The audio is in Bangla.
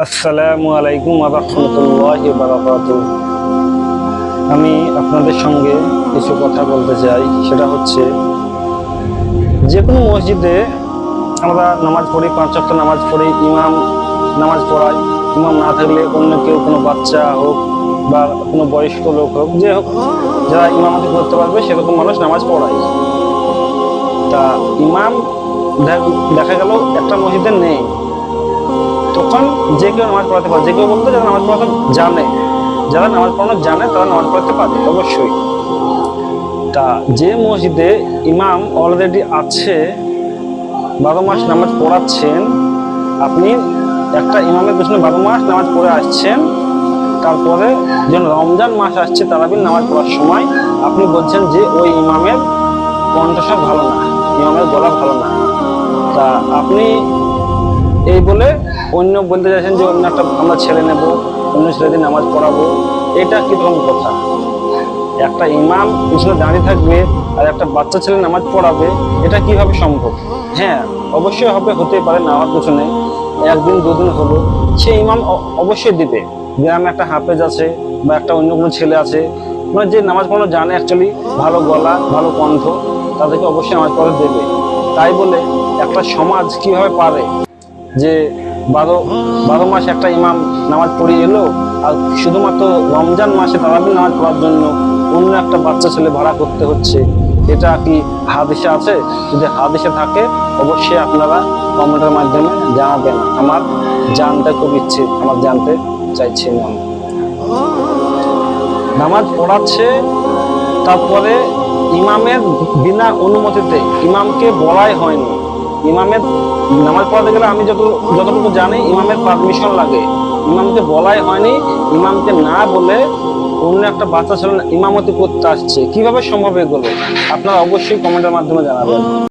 আসসালামু আলাইকুম ওয়া রাহমাতুল্লাহি ওয়া বারাকাতুহু। আমি আপনাদের সঙ্গে কিছু কথা বলতে চাই। সেটা হচ্ছে, যে কোনো মসজিদে আমরা নামাজ পড়ি, 5 ওয়াক্ত নামাজ পড়ি, ইমাম নামাজ পড়ায়। ইমাম না থাকলে অন্য কেউ, কোনো বাচ্চা হোক বা কোনো বয়স্ক লোক হোক, যে হোক, যারা ইমামতি করতে পারবে সেরকম মানুষ নামাজ পড়ায়। তা ইমাম দেখা গেল একটা মসজিদে নেই, তখন যে কেউ নামাজ পড়াতে পারে। যে কেউ বলতে যারা নামাজ পড়াতে জানে, যারা নামাজ পড়ানো জানে তারা নামাজ পড়াতে পারে অবশ্যই। তা যে মসজিদে ইমাম অলরেডি আছে, 12 মাস নামাজ পড়াচ্ছেন, আপনি একটা ইমামের পেছনে 12 মাস নামাজ পড়ে আসছেন, তারপরে যখন রমজান মাস আসছে তারাবির নামাজ পড়ার সময় আপনি বলছেন যে ওই ইমামের কণ্ঠস্বর ভালো না, ইমামের গলা ভালো না। তা আপনি এই বলে অন্য বলতে চাইছেন যে অন্য একটা আমরা ছেলে নেব, অন্য ছেলেদের নামাজ পড়াবো। এটা কিরকম কথা? একটা ইমাম পিছনে দাঁড়িয়ে থাকবে আর একটা বাচ্চা ছেলে নামাজ পড়াবে, এটা কিভাবে সম্ভব? হ্যাঁ, অবশ্যই হবে, হতে পারে, না হওয়ার কিছু নেই। একদিন দুদিন হলো, সে ইমাম অবশ্যই দিবে। গ্রামে একটা হাফেজ আছে বা একটা অন্য কোনো ছেলে আছে, মানে যে নামাজ পড়ানো জানে, অ্যাকচুয়ালি ভালো গলা, ভালো কণ্ঠ, তাদেরকে অবশ্যই নামাজ পড়াতে দেবে। তাই বলে একটা সমাজ কিভাবে পারে যে 12 মাস একটা ইমাম নামাজ পড়িয়ে এলো, আর শুধুমাত্র রমজান মাসে তারাবির নামাজ পড়ার জন্য অন্য একটা বাচ্চা ছেলে ভাড়া করতে হচ্ছে? এটা কি হাদিসে আছে? যদি হাদিসে থাকে অবশ্যই আপনারা কমেন্টের মাধ্যমে জানাবেন। আমার জানতে খুব ইচ্ছে, আমার জানতে চাইছি। নামাজ পড়াচ্ছে, তারপরে ইমামের বিনা অনুমতিতে, ইমামকে বলাই হয়নি। ইমামের নামাজ পড়াতে গেলে আমি যতটুকু জানি ইমামের পারমিশন লাগে, ইমামকে বলাই হয়নি। ইমামকে না বলে অন্য একটা বাচ্চা ছেলে ইমামতি করতে আসছে, কিভাবে সম্ভব এগুলো? আপনারা অবশ্যই কমেন্টের মাধ্যমে জানাবেন।